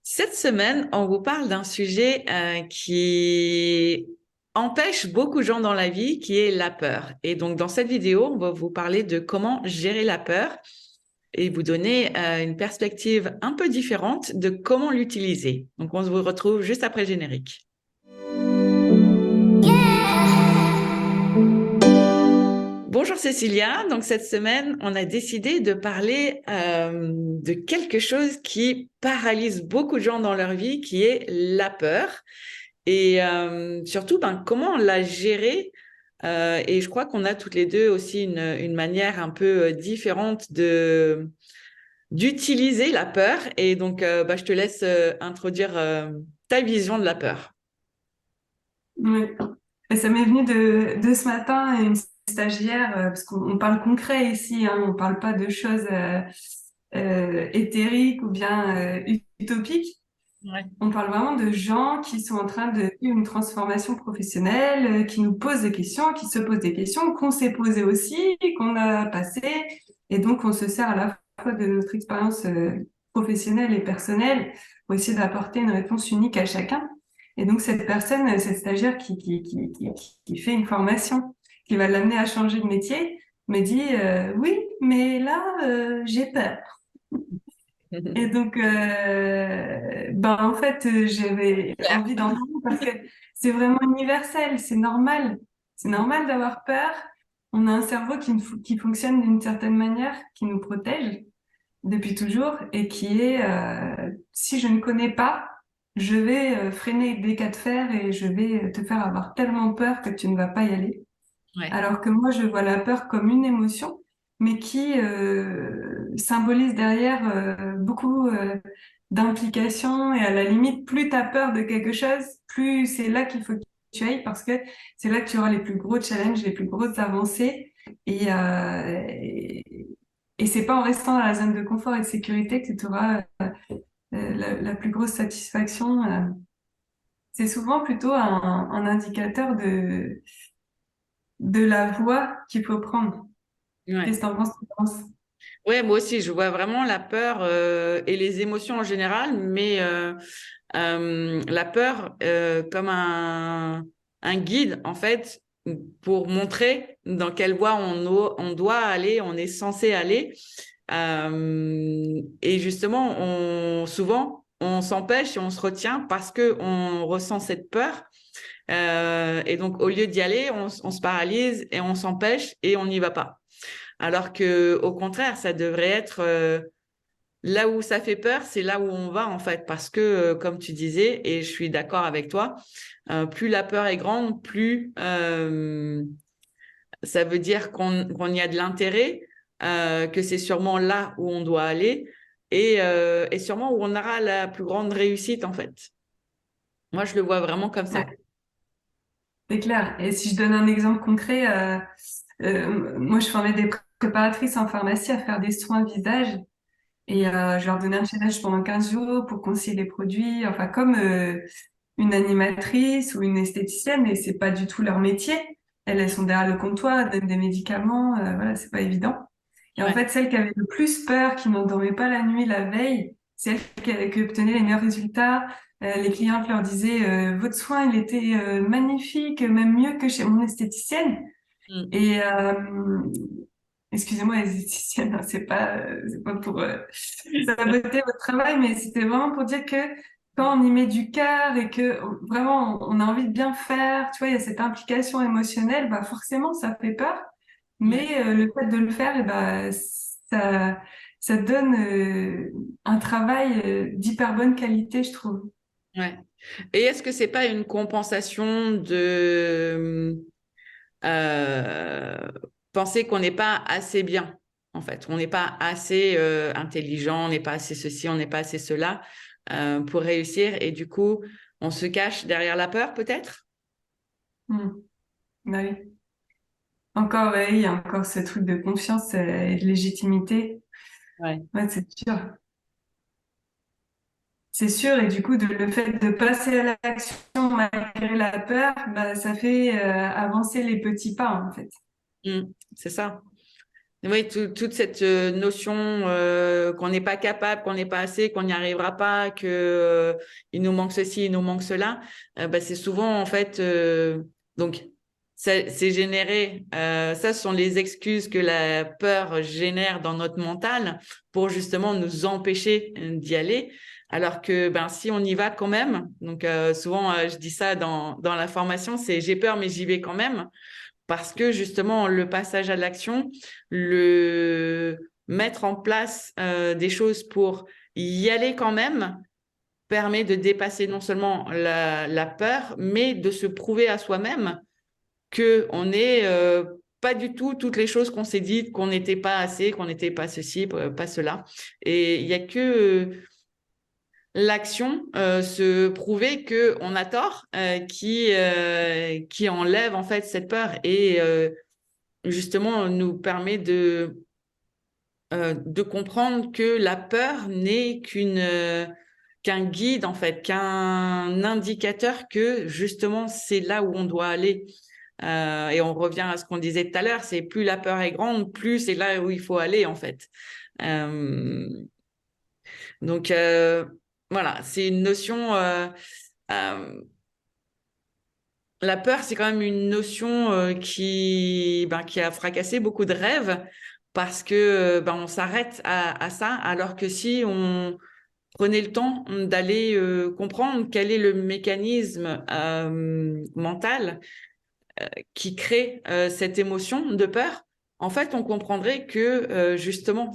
Cette semaine, on vous parle d'un sujet qui empêche beaucoup de gens dans la vie, qui est la peur. Et donc, dans cette vidéo, on va vous parler de comment gérer la peur et vous donner une perspective un peu différente de comment l'utiliser. Donc, on se vous retrouve juste après le générique. Bonjour Cécilia, donc cette semaine, on a décidé de parler de quelque chose qui paralyse beaucoup de gens dans leur vie, qui est la peur. Et surtout, comment la gérer. Et je crois qu'on a toutes les deux aussi une manière un peu différente d'utiliser la peur. Et donc, je te laisse introduire ta vision de la peur. Oui. Et ça m'est venu de ce matin, une stagiaire, parce qu'on parle concret ici, hein, on parle pas de choses éthériques ou bien utopiques. Ouais. On parle vraiment de gens qui sont en train de vivre une transformation professionnelle, qui nous posent des questions, qui se posent des questions, qu'on s'est posées aussi, qu'on a passées. Et donc, on se sert à la fois de notre expérience professionnelle et personnelle pour essayer d'apporter une réponse unique à chacun. Et donc, cette personne, cette stagiaire qui fait une formation, qui va l'amener à changer de métier, me dit, oui, mais là, j'ai peur. Et donc, en fait, j'avais Claire. envie d'en parler parce que c'est vraiment universel, c'est normal. C'est normal d'avoir peur. On a un cerveau qui fonctionne d'une certaine manière, qui nous protège depuis toujours et qui est, si je ne connais pas, je vais freiner des cas de fer et je vais te faire avoir tellement peur que tu ne vas pas y aller. Ouais. Alors que moi, je vois la peur comme une émotion, mais qui symbolise derrière beaucoup d'implications. Et à la limite, plus tu as peur de quelque chose, plus c'est là qu'il faut que tu ailles parce que c'est là que tu auras les plus gros challenges, les plus grosses avancées. Et c'est pas en restant dans la zone de confort et de sécurité que tu auras la plus grosse satisfaction. C'est souvent plutôt un indicateur de la voie qu'il faut prendre. Ouais. Qu'est-ce que t'en penses, tu penses? Ouais, moi aussi, je vois vraiment la peur et les émotions en général, mais la peur comme un guide, en fait, pour montrer dans quelle voie on doit aller, on est censé aller. Et justement, souvent, on s'empêche et on se retient parce que on ressent cette peur. Et donc, au lieu d'y aller, on se paralyse et on s'empêche et on n'y va pas. Alors que, au contraire, ça devrait être là où ça fait peur, c'est là où on va en fait, parce que, comme tu disais, et je suis d'accord avec toi, plus la peur est grande, plus ça veut dire qu'on y a de l'intérêt, que c'est sûrement là où on doit aller et sûrement où on aura la plus grande réussite en fait. Moi, je le vois vraiment comme ça. Ouais, c'est clair. Et si je donne un exemple concret, moi, je formais des préparatrices en pharmacie à faire des soins visage et je leur donnais un challenge pendant 15 jours pour conseiller les produits, enfin, comme une animatrice ou une esthéticienne, et c'est pas du tout leur métier. Elles sont derrière le comptoir, elles donnent des médicaments, voilà, c'est pas évident. Et en Ouais. fait, celle qui avait le plus peur, qui n'endormait pas la nuit la veille, c'est qui obtenait les meilleurs résultats. Les clientes leur disaient, votre soin, il était magnifique, même mieux que chez mon esthéticienne. Mm. Et excusez-moi, les esthéticiennes, hein, c'est pas pour saboter votre travail, mais c'était vraiment pour dire que quand on y met du cœur et que vraiment on a envie de bien faire, tu vois, il y a cette implication émotionnelle, bah forcément ça fait peur. Ouais. Mais le fait de le faire, ça donne un travail d'hyper bonne qualité, je trouve. Ouais. Et est-ce que c'est pas une compensation de euh, penser qu'on n'est pas assez bien, en fait. On n'est pas assez intelligent, on n'est pas assez ceci, on n'est pas assez cela pour réussir. Et du coup, on se cache derrière la peur, peut-être? Hmm. Bah oui. Encore, ouais, il y a encore ce truc de confiance et de légitimité. Ouais. Ouais, c'est sûr. C'est sûr, et du coup, le fait de passer à l'action malgré la peur, bah, ça fait avancer les petits pas, en fait. Mm, c'est ça. Oui, toute cette notion qu'on n'est pas capable, qu'on n'est pas assez, qu'on n'y arrivera pas, que il nous manque ceci, il nous manque cela, bah, c'est souvent en fait donc c'est généré. Ça, ce sont les excuses que la peur génère dans notre mental pour justement nous empêcher d'y aller. Alors que ben si on y va quand même, donc souvent je dis ça dans la formation, c'est j'ai peur mais j'y vais quand même. Parce que justement, le passage à l'action, le mettre en place des choses pour y aller quand même, permet de dépasser non seulement la peur, mais de se prouver à soi-même que on n'est pas du tout toutes les choses qu'on s'est dites, qu'on n'était pas assez, qu'on n'était pas ceci, pas cela. Et il y a que l'action, se prouver que on a tort, qui enlève en fait cette peur et justement nous permet de comprendre que la peur n'est qu'un guide en fait, qu'un indicateur que justement c'est là où on doit aller. Et on revient à ce qu'on disait tout à l'heure, c'est plus la peur est grande, plus c'est là où il faut aller en fait. Euh, donc voilà, c'est une notion. Euh, la peur, c'est quand même une notion qui a fracassé beaucoup de rêves parce que on s'arrête à ça, alors que si on prenait le temps d'aller comprendre quel est le mécanisme mental qui crée cette émotion de peur, en fait, on comprendrait que justement,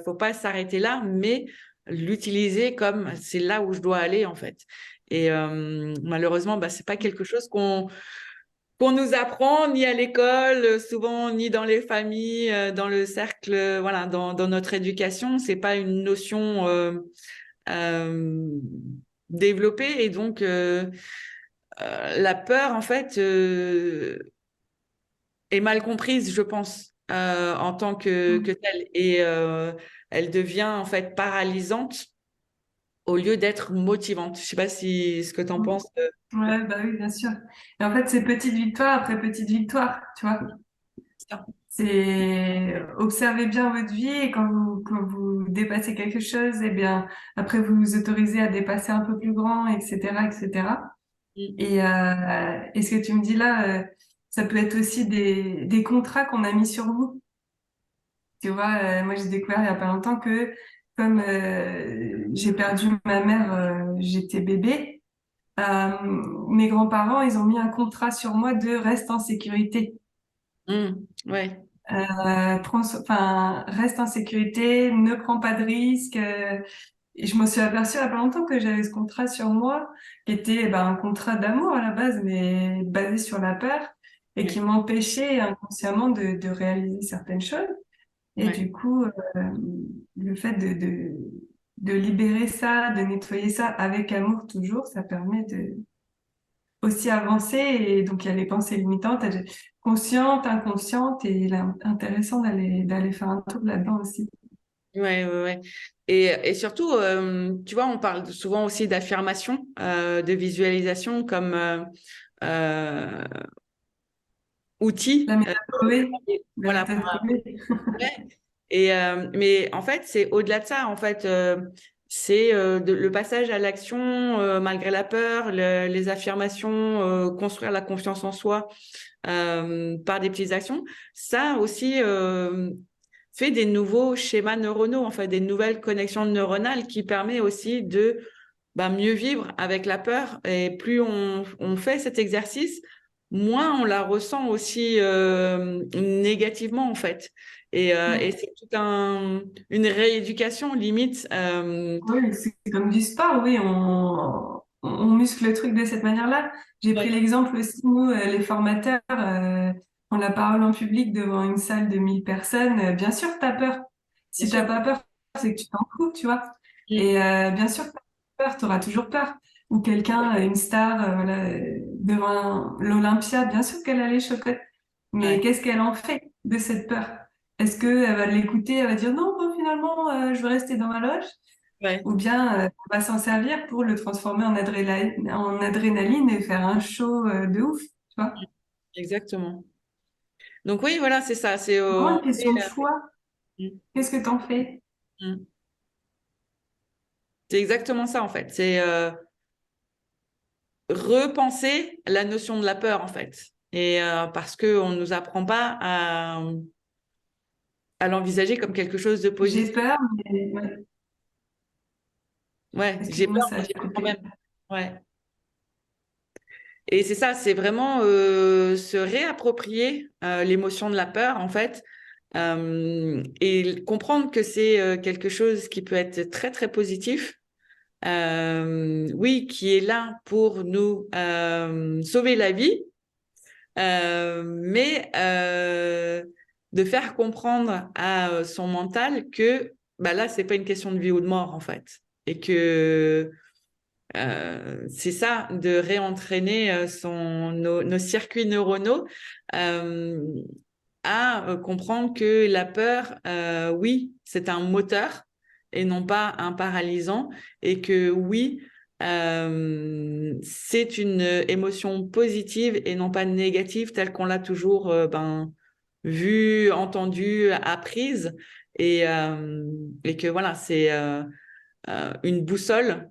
faut pas s'arrêter là, mais l'utiliser comme c'est là où je dois aller en fait. Et malheureusement, bah, c'est pas quelque chose qu'on nous apprend ni à l'école, souvent ni dans les familles, dans le cercle, voilà, dans notre éducation, c'est pas une notion euh, développée et donc la peur en fait est mal comprise, je pense, en tant que telle et elle devient en fait paralysante au lieu d'être motivante. Je sais pas si ce que tu en penses. Ouais, bah oui, bien sûr. Et en fait, c'est petite victoire après petite victoire, tu vois. Ça. C'est observer bien votre vie et quand vous dépassez quelque chose, eh bien, après vous vous autorisez à dépasser un peu plus grand, etc., etc. Mm. Et ce que tu me dis là, ça peut être aussi des contrats qu'on a mis sur vous. Tu vois, moi j'ai découvert il y a pas longtemps que comme j'ai perdu ma mère, j'étais bébé. Euh, Mes grands-parents, ils ont mis un contrat sur moi de reste en sécurité. Ouais, Enfin, reste en sécurité, ne prends pas de risques. Et je me suis aperçue il y a pas longtemps que j'avais ce contrat sur moi, qui était ben, un contrat d'amour à la base, mais basé sur la peur et qui ouais, m'empêchait inconsciemment de réaliser certaines choses. Et ouais. du coup, le fait de libérer ça, de nettoyer ça avec amour toujours, ça permet de aussi avancer. Et donc, il y a les pensées limitantes, conscientes, inconscientes, et il est intéressant d'aller faire un tour là-dedans aussi. Ouais, ouais, ouais. Et surtout, tu vois, on parle souvent aussi d'affirmation, de visualisation comme euh, La outil. méthode Coué, la Voilà. méthode Coué. Ouais. Et mais en fait, c'est au-delà de ça. En fait, c'est le passage à l'action malgré la peur, les affirmations, construire la confiance en soi par des petites actions. Ça aussi fait des nouveaux schémas neuronaux, en fait, des nouvelles connexions neuronales qui permet aussi de mieux vivre avec la peur. Et plus on fait cet exercice, moins on la ressent aussi négativement, en fait. Et Mm. c'est une rééducation limite. Oui, c'est comme du sport, oui, on muscle le truc de cette manière-là. J'ai pris Ouais, l'exemple aussi, nous, les formateurs, on la parole en public devant une salle de 1000 personnes, bien sûr que t'as peur. bien Si t'as sûr. pas peur, c'est que tu t'en fous, tu vois. Mm. Et bien sûr que t'as peur, t'auras toujours peur. Ou quelqu'un, une star, voilà, devant l'Olympia, bien sûr qu'elle a les chocottes. Mais Ouais, qu'est-ce qu'elle en fait de cette peur? Est-ce qu'elle va l'écouter, elle va dire non, bon, finalement, je veux rester dans ma loge? ouais, Ou bien on va s'en servir pour le transformer en adrénaline et faire un show de ouf, tu vois? exactement. Donc oui, voilà, c'est ça. C'est Vraiment on une question de fait, choix. Qu'est-ce que t'en fais? mm. C'est exactement ça en fait. C'est repenser la notion de la peur en fait. Et parce que on nous apprend pas à l'envisager comme quelque chose de J'ai positif. peur, mais ouais. Ouais, j'ai Excuse-moi, peur, ça mais a j'y vais quand coupé. même. Ouais. Et c'est ça, c'est vraiment se réapproprier l'émotion de la peur, en fait, et comprendre que c'est quelque chose qui peut être très, très positif, oui, qui est là pour nous sauver la vie, mais de faire comprendre à son mental que bah là, c'est pas une question de vie ou de mort, en fait, et que c'est ça, de réentraîner nos circuits neuronaux euh, à comprendre que la peur, oui, c'est un moteur et non pas un paralysant, et que oui, c'est une émotion positive et non pas négative telle qu'on l'a toujours vue, entendue, apprise, et que voilà, c'est une boussole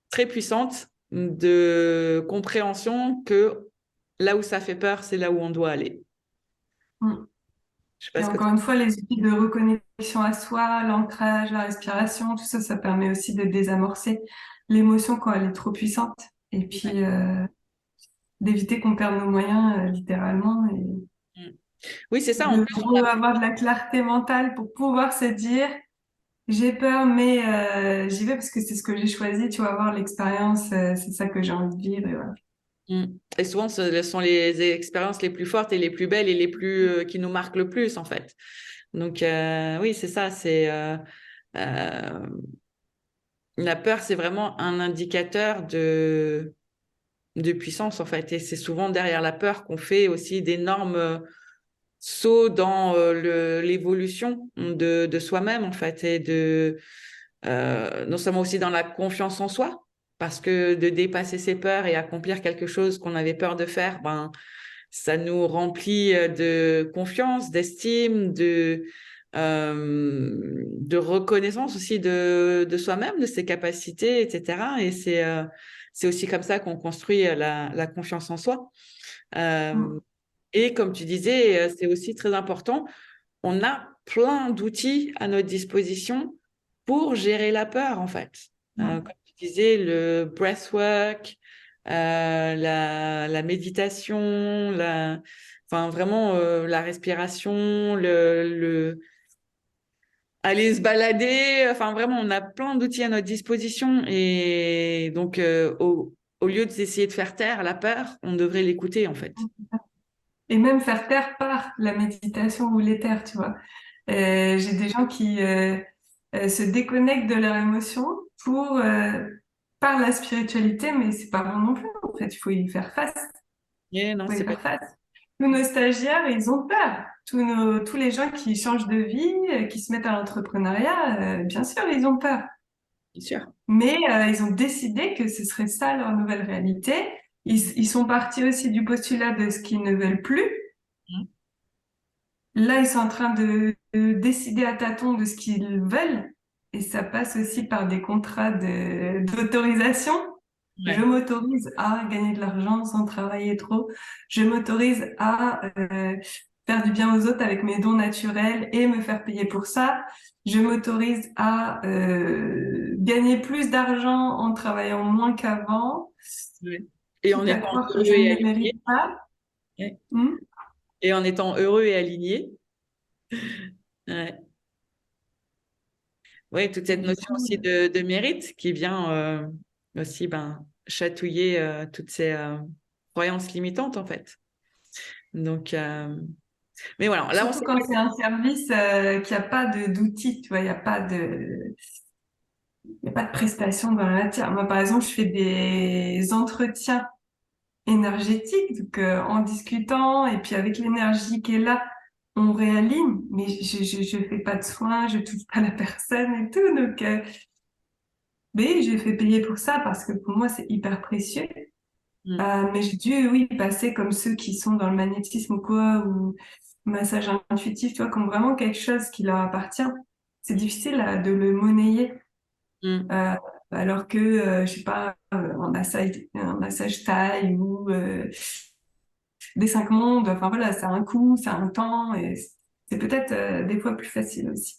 très puissante de compréhension que là où ça fait peur, c'est là où on doit aller. Mm. Je sais pas Et ce que encore une fois, les outils de reconnexion à soi, l'ancrage, la respiration, tout ça, ça permet aussi de désamorcer l'émotion quand elle est trop puissante. Et ouais. puis, d'éviter qu'on perde nos moyens, littéralement, et Mm. Oui, c'est ça. En de plus, on a... avoir de la clarté mentale pour pouvoir se dire, j'ai peur, mais j'y vais parce que c'est ce que j'ai choisi, tu vas voir l'expérience, c'est ça que j'ai envie de vivre, et voilà. Mm. Et souvent, ce sont les expériences les plus fortes et les plus belles et les plus qui nous marquent le plus, en fait. Donc, oui, c'est ça. C'est euh, la peur, c'est vraiment un indicateur de puissance, en fait. Et c'est souvent derrière la peur qu'on fait aussi d'énormes saut dans l'évolution de soi-même, en fait, et non seulement aussi dans la confiance en soi, parce que de dépasser ses peurs et accomplir quelque chose qu'on avait peur de faire, ben, ça nous remplit de confiance, d'estime, de reconnaissance aussi de soi-même, de ses capacités, etc. Et c'est aussi comme ça qu'on construit la confiance en soi. Euh, Mm. et comme tu disais, c'est aussi très important. On a plein d'outils à notre disposition pour gérer la peur, en fait. Mm. Comme tu disais, le breathwork, la méditation, enfin vraiment la respiration, aller se balader. Enfin vraiment, on a plein d'outils à notre disposition. Et donc, au lieu d'essayer de faire taire la peur, on devrait l'écouter, en fait. Et même faire taire par la méditation ou l'éther, tu vois. J'ai des gens qui se déconnectent de leurs émotions pour par la spiritualité, mais c'est pas bon non plus. En fait, il faut y faire face. Et non, Il faut c'est y pas... faire face. Tous nos stagiaires, ils ont peur. Tous les gens qui changent de vie, qui se mettent à l'entrepreneuriat, bien sûr, ils ont peur. Bien sûr. Mais ils ont décidé que ce serait ça leur nouvelle réalité. Ils sont partis aussi du postulat de ce qu'ils ne veulent plus. Mhm. Là, ils sont en train de décider à tâtons de ce qu'ils veulent. Et ça passe aussi par des contrats d'autorisation. Je Ouais. m'autorise à gagner de l'argent sans travailler trop. Je m'autorise à faire du bien aux autres avec mes dons naturels et me faire payer pour ça. Je m'autorise à gagner plus d'argent en travaillant moins qu'avant, Ouais. Et en quitte à étant croire que heureux je et ne le aligné. mérite pas. Ouais. Hmm. Et en étant heureux et aligné. Ouais. Ouais, toute Et cette du notion coup, aussi de mérite qui vient aussi chatouiller toutes ces croyances limitantes, en fait. Donc, mais voilà, là, on surtout sait quand pas. c'est un service qui a pas d'outils, tu vois, il y a pas de prestation dans la matière. Moi, par exemple, je fais des entretiens énergétiques, donc en discutant et puis avec l'énergie qui est là, on réaligne. Mais je fais pas de soins, je touche pas la personne et tout. Donc, mais j'ai fait payer pour ça parce que pour moi, c'est hyper précieux. Mm. Mais j'ai dû, oui, passer comme ceux qui sont dans le magnétisme ou quoi, ou massage intuitif, tu vois, qui ont vraiment quelque chose qui leur appartient. C'est difficile de le monnayer. Mm. Euh, alors que, je sais pas, un massage thaï ou des cinq mondes, enfin voilà, ça a un coût, ça a un temps, et c'est peut-être des fois plus facile aussi.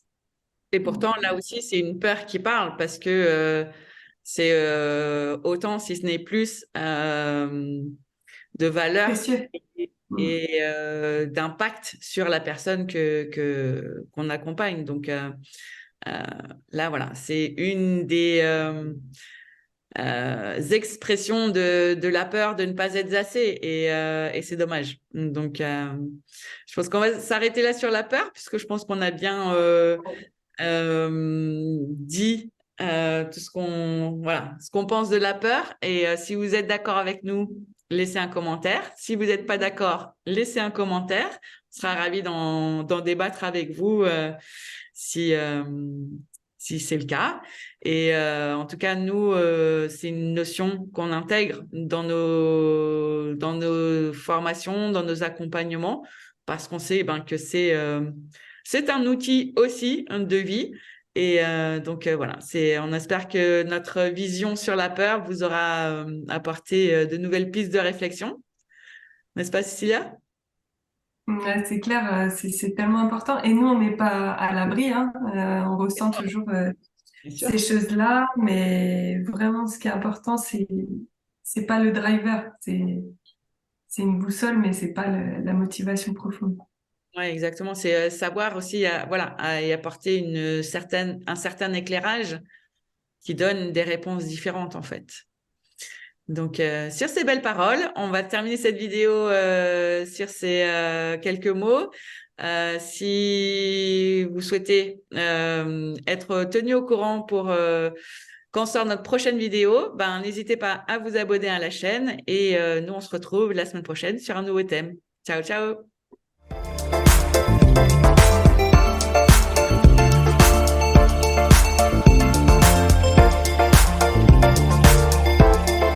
Et Donc, pourtant, là aussi, c'est une peur qui parle parce que c'est autant, si ce n'est plus, de valeur précieux. Mm. et d'impact sur la personne qu'on accompagne. Donc euh, là, voilà, c'est une des expressions de la peur de ne pas être assez et c'est dommage. Donc, je pense qu'on va s'arrêter là sur la peur puisque je pense qu'on a bien dit tout ce qu'on pense de la peur. Et si vous êtes d'accord avec nous, laissez un commentaire. Si vous n'êtes pas d'accord, laissez un commentaire. On sera ravis d'en débattre avec vous si, si c'est le cas. Et en tout cas, nous, c'est une notion qu'on intègre dans nos formations, dans nos accompagnements, parce qu'on sait ben, que c'est un outil aussi de vie. Et donc voilà, on espère que notre vision sur la peur vous aura apporté de nouvelles pistes de réflexion. N'est-ce pas, Cécilia? Ouais, c'est clair, c'est tellement important. Et nous, on n'est pas à l'abri, hein. On ressent toujours Bien ces sûr. choses-là, mais vraiment, ce qui est important, c'est pas le driver, c'est une boussole, mais c'est pas la motivation profonde. Ouais, exactement. C'est savoir aussi, voilà, y apporter un certain éclairage qui donne des réponses différentes, en fait. Donc, sur ces belles paroles, on va terminer cette vidéo sur ces quelques mots. Si vous souhaitez être tenu au courant pour quand sort notre prochaine vidéo, ben, n'hésitez pas à vous abonner à la chaîne et nous, on se retrouve la semaine prochaine sur un nouveau thème. Ciao, ciao!